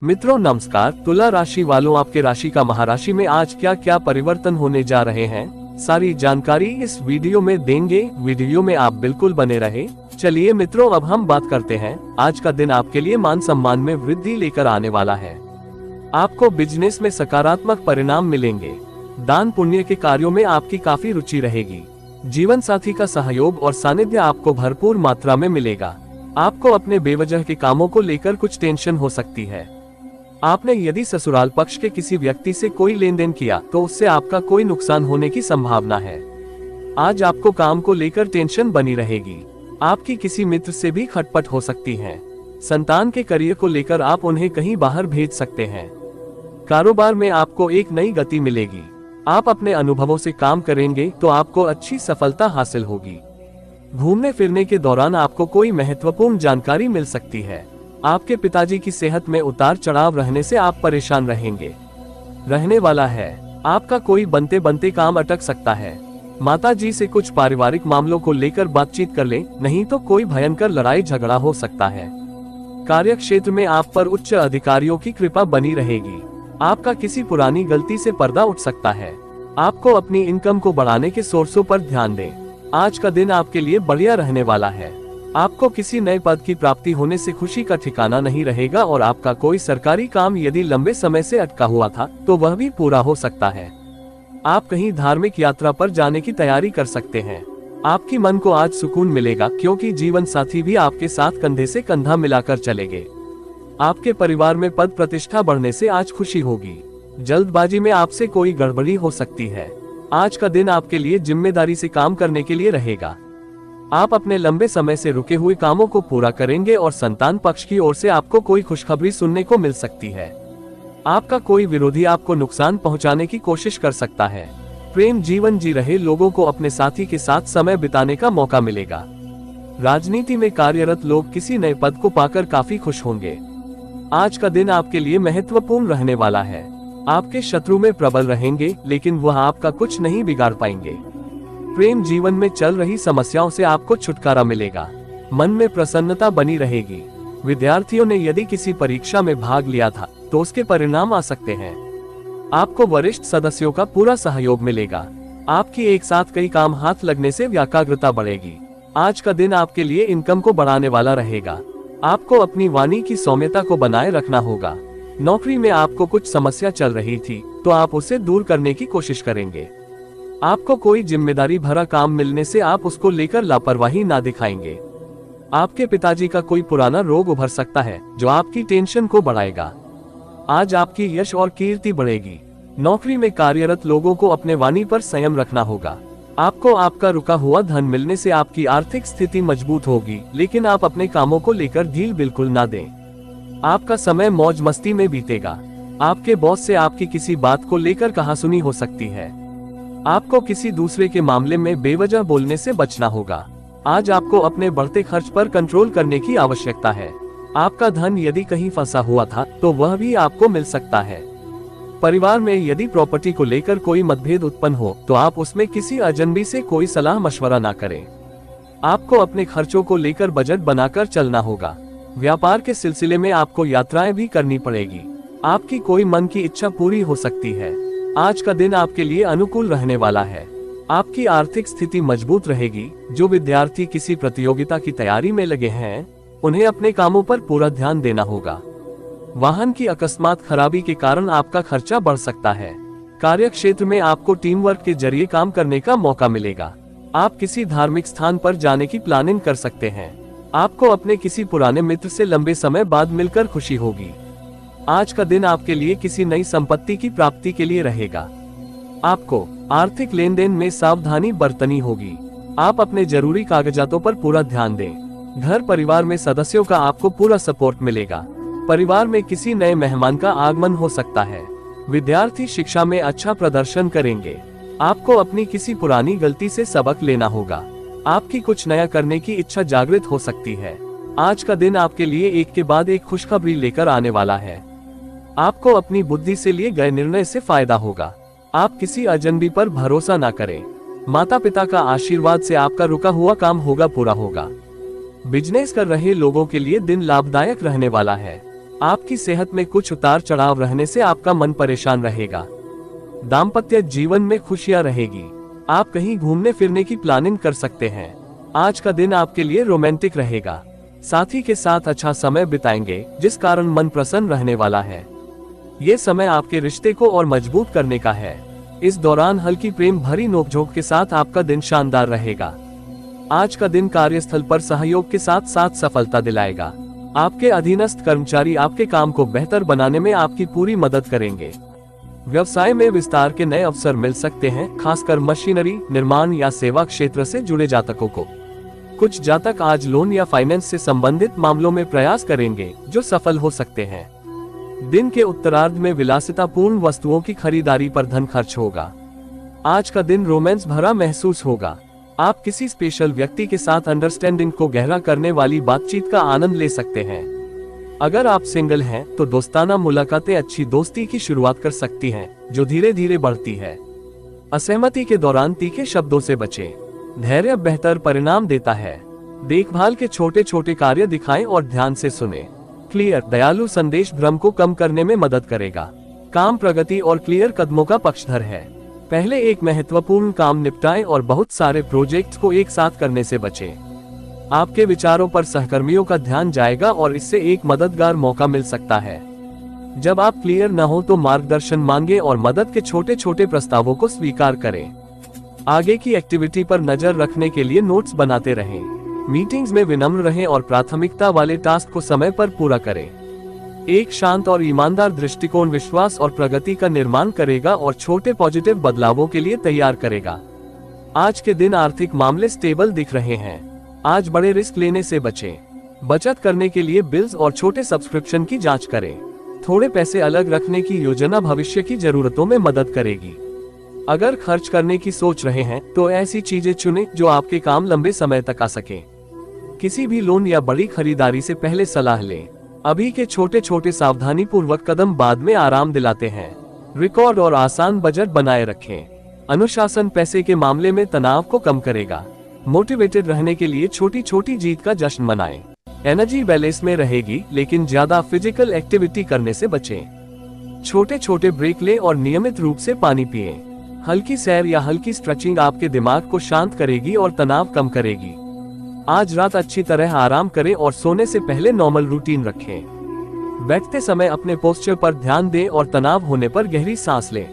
मित्रों नमस्कार। तुला राशि वालों, आपके राशि का महाराशि में आज क्या क्या परिवर्तन होने जा रहे हैं, सारी जानकारी इस वीडियो में देंगे। वीडियो में आप बिल्कुल बने रहे। चलिए मित्रों, अब हम बात करते हैं। आज का दिन आपके लिए मान सम्मान में वृद्धि लेकर आने वाला है। आपको बिजनेस में सकारात्मक परिणाम मिलेंगे। दान पुण्य के कार्यों में आपकी काफी रुचि रहेगी। जीवन साथी का सहयोग और सानिध्य आपको भरपूर मात्रा में मिलेगा। आपको अपने बेवजह के कामों को लेकर कुछ टेंशन हो सकती है। आपने यदि ससुराल पक्ष के किसी व्यक्ति से कोई लेन देन किया तो उससे आपका कोई नुकसान होने की संभावना है। आज आपको काम को लेकर टेंशन बनी रहेगी। आपकी किसी मित्र से भी खटपट हो सकती है। संतान के करियर को लेकर आप उन्हें कहीं बाहर भेज सकते हैं। कारोबार में आपको एक नई गति मिलेगी। आप अपने अनुभवों से काम करेंगे तो आपको अच्छी सफलता हासिल होगी। घूमने फिरने के दौरान आपको कोई महत्वपूर्ण जानकारी मिल सकती है। आपके पिताजी की सेहत में उतार चढ़ाव रहने से आप परेशान रहने वाला है। आपका कोई बनते बनते काम अटक सकता है। माता जी से कुछ पारिवारिक मामलों को लेकर बातचीत कर लें, नहीं तो कोई भयंकर लड़ाई झगड़ा हो सकता है। कार्य क्षेत्र में आप पर उच्च अधिकारियों की कृपा बनी रहेगी। आपका किसी पुरानी गलती से पर्दा उठ सकता है। आपको अपनी इनकम को बढ़ाने के सोर्सों पर ध्यान दें। आज का दिन आपके लिए बढ़िया रहने वाला है। आपको किसी नए पद की प्राप्ति होने से खुशी का ठिकाना नहीं रहेगा और आपका कोई सरकारी काम यदि लंबे समय से अटका हुआ था तो वह भी पूरा हो सकता है। आप कहीं धार्मिक यात्रा पर जाने की तैयारी कर सकते हैं। आपकी मन को आज सुकून मिलेगा क्योंकि जीवन साथी भी आपके साथ कंधे से कंधा मिलाकर चलेंगे। आपके परिवार में पद प्रतिष्ठा बढ़ने से आज खुशी होगी। जल्दबाजी में आपसे कोई गड़बड़ी हो सकती है। आज का दिन आपके लिए जिम्मेदारी से काम करने के लिए रहेगा। आप अपने लंबे समय से रुके हुए कामों को पूरा करेंगे और संतान पक्ष की ओर से आपको कोई खुशखबरी सुनने को मिल सकती है। आपका कोई विरोधी आपको नुकसान पहुंचाने की कोशिश कर सकता है। प्रेम जीवन जी रहे लोगों को अपने साथी के साथ समय बिताने का मौका मिलेगा। राजनीति में कार्यरत लोग किसी नए पद को पाकर काफी खुश होंगे। आज का दिन आपके लिए महत्वपूर्ण रहने वाला है। आपके शत्रु में प्रबल रहेंगे लेकिन वह आपका कुछ नहीं बिगाड़ पाएंगे। प्रेम जीवन में चल रही समस्याओं से आपको छुटकारा मिलेगा। मन में प्रसन्नता बनी रहेगी। विद्यार्थियों ने यदि किसी परीक्षा में भाग लिया था तो उसके परिणाम आ सकते हैं। आपको वरिष्ठ सदस्यों का पूरा सहयोग मिलेगा। आपकी एक साथ कई काम हाथ लगने से एकाग्रता बढ़ेगी। आज का दिन आपके लिए इनकम को बढ़ाने वाला रहेगा। आपको अपनी वाणी की सौम्यता को बनाए रखना होगा। नौकरी में आपको कुछ समस्या चल रही थी तो आप उसे दूर करने की कोशिश करेंगे। आपको कोई जिम्मेदारी भरा काम मिलने से आप उसको लेकर लापरवाही ना दिखाएंगे। आपके पिताजी का कोई पुराना रोग उभर सकता है जो आपकी टेंशन को बढ़ाएगा। आज आपकी यश और कीर्ति बढ़ेगी। नौकरी में कार्यरत लोगों को अपने वाणी पर संयम रखना होगा। आपको आपका रुका हुआ धन मिलने से आपकी आर्थिक स्थिति मजबूत होगी, लेकिन आप अपने कामों को लेकर ढील बिल्कुल ना दें। आपका समय मौज मस्ती में बीतेगा। आपके बॉस से आपकी किसी बात को लेकर कहासुनी हो सकती है। आपको किसी दूसरे के मामले में बेवजह बोलने से बचना होगा। आज आपको अपने बढ़ते खर्च पर कंट्रोल करने की आवश्यकता है। आपका धन यदि कहीं फंसा हुआ था तो वह भी आपको मिल सकता है। परिवार में यदि प्रॉपर्टी को लेकर कोई मतभेद उत्पन्न हो तो आप उसमें किसी अजनबी से कोई सलाह मशवरा ना करें। आपको अपने खर्चों को लेकर बजट बनाकर चलना होगा। व्यापार के सिलसिले में आपको यात्राएं भी करनी पड़ेगी। आपकी कोई मन की इच्छा पूरी हो सकती है। आज का दिन आपके लिए अनुकूल रहने वाला है। आपकी आर्थिक स्थिति मजबूत रहेगी। जो विद्यार्थी किसी प्रतियोगिता की तैयारी में लगे हैं उन्हें अपने कामों पर पूरा ध्यान देना होगा। वाहन की अकस्मात खराबी के कारण आपका खर्चा बढ़ सकता है। कार्य क्षेत्र में आपको टीम वर्क के जरिए काम करने का मौका मिलेगा। आप किसी धार्मिक स्थान पर जाने की प्लानिंग कर सकते हैं। आपको अपने किसी पुराने मित्र से लंबे समय बाद मिलकर खुशी होगी। आज का दिन आपके लिए किसी नई संपत्ति की प्राप्ति के लिए रहेगा। आपको आर्थिक लेन देन में सावधानी बरतनी होगी। आप अपने जरूरी कागजातों पर पूरा ध्यान दें। घर परिवार में सदस्यों का आपको पूरा सपोर्ट मिलेगा। परिवार में किसी नए मेहमान का आगमन हो सकता है। विद्यार्थी शिक्षा में अच्छा प्रदर्शन करेंगे। आपको अपनी किसी पुरानी गलती से सबक लेना होगा। आपकी कुछ नया करने की इच्छा जागृत हो सकती है। आज का दिन आपके लिए एक के बाद एक खुशखबरी लेकर आने वाला है। आपको अपनी बुद्धि से लिए गए निर्णय से फायदा होगा। आप किसी अजनबी पर भरोसा ना करें। माता पिता का आशीर्वाद से आपका रुका हुआ काम पूरा होगा। बिजनेस कर रहे लोगों के लिए दिन लाभदायक रहने वाला है। आपकी सेहत में कुछ उतार चढ़ाव रहने से आपका मन परेशान रहेगा। दाम्पत्य जीवन में खुशियां रहेगी। आप कहीं घूमने फिरने की प्लानिंग कर सकते हैं। आज का दिन आपके लिए रोमांटिक रहेगा। साथी के साथ अच्छा समय बिताएंगे, जिस कारण मन प्रसन्न रहने वाला है। ये समय आपके रिश्ते को और मजबूत करने का है। इस दौरान हल्की प्रेम भरी नोकझोंक के साथ आपका दिन शानदार रहेगा। आज का दिन कार्यस्थल पर सहयोग के साथ साथ सफलता दिलाएगा। आपके अधीनस्थ कर्मचारी आपके काम को बेहतर बनाने में आपकी पूरी मदद करेंगे। व्यवसाय में विस्तार के नए अवसर मिल सकते हैं, खासकर मशीनरी, निर्माण या सेवा क्षेत्र से जुड़े जातकों को। कुछ जातक आज लोन या फाइनेंस से संबंधित मामलों में प्रयास करेंगे, जो सफल हो सकते हैं। दिन के उत्तरार्ध में विलासितापूर्ण वस्तुओं की खरीदारी पर धन खर्च होगा। आज का दिन रोमांस भरा महसूस होगा। आप किसी स्पेशल व्यक्ति के साथ अंडरस्टैंडिंग को गहरा करने वाली बातचीत का आनंद ले सकते हैं। अगर आप सिंगल हैं, तो दोस्ताना मुलाकातें अच्छी दोस्ती की शुरुआत कर सकती हैं, जो धीरे धीरे बढ़ती है। असहमति के दौरान तीखे शब्दों से बचें। धैर्य बेहतर परिणाम देता है। देखभाल के छोटे छोटे कार्य दिखाएं और ध्यान से सुनें। क्लियर, दयालु संदेश भ्रम को कम करने में मदद करेगा। काम प्रगति और क्लियर कदमों का पक्षधर है। पहले एक महत्वपूर्ण काम निपटाएं और बहुत सारे प्रोजेक्ट्स को एक साथ करने से बचें। आपके विचारों पर सहकर्मियों का ध्यान जाएगा और इससे एक मददगार मौका मिल सकता है। जब आप क्लियर न हो तो मार्गदर्शन मांगे और मदद के छोटे छोटे प्रस्तावों को स्वीकार करें। आगे की एक्टिविटी पर नजर रखने के लिए नोट्स बनाते रहें। मीटिंग्स में विनम्र रहें और प्राथमिकता वाले टास्क को समय पर पूरा करें। एक शांत और ईमानदार दृष्टिकोण विश्वास और प्रगति का निर्माण करेगा और छोटे पॉजिटिव बदलावों के लिए तैयार करेगा। आज के दिन आर्थिक मामले स्टेबल दिख रहे हैं। आज बड़े रिस्क लेने से बचें। बचत करने के लिए बिल्स और छोटे सब्सक्रिप्शन की जांच करें। थोड़े पैसे अलग रखने की योजना भविष्य की जरूरतों में मदद करेगी। अगर खर्च करने की सोच रहे हैं, तो ऐसी चीजें चुनें जो आपके काम लंबे समय तक आ सके। किसी भी लोन या बड़ी खरीदारी से पहले सलाह लें। अभी के छोटे छोटे सावधानी पूर्वक कदम बाद में आराम दिलाते हैं। रिकॉर्ड और आसान बजट बनाए रखें। अनुशासन पैसे के मामले में तनाव को कम करेगा। मोटिवेटेड रहने के लिए छोटी छोटी जीत का जश्न मनाएं। एनर्जी बैलेंस में रहेगी, लेकिन ज्यादा फिजिकल एक्टिविटी करने से बचें। छोटे छोटे ब्रेक लें और नियमित रूप से पानी पिएं। हल्की सैर या हल्की स्ट्रेचिंग आपके दिमाग को शांत करेगी और तनाव कम करेगी। आज रात अच्छी तरह आराम करें और सोने से पहले नॉर्मल रूटीन रखें। बैठते समय अपने पोस्चर पर ध्यान दें और तनाव होने पर गहरी सांस लें।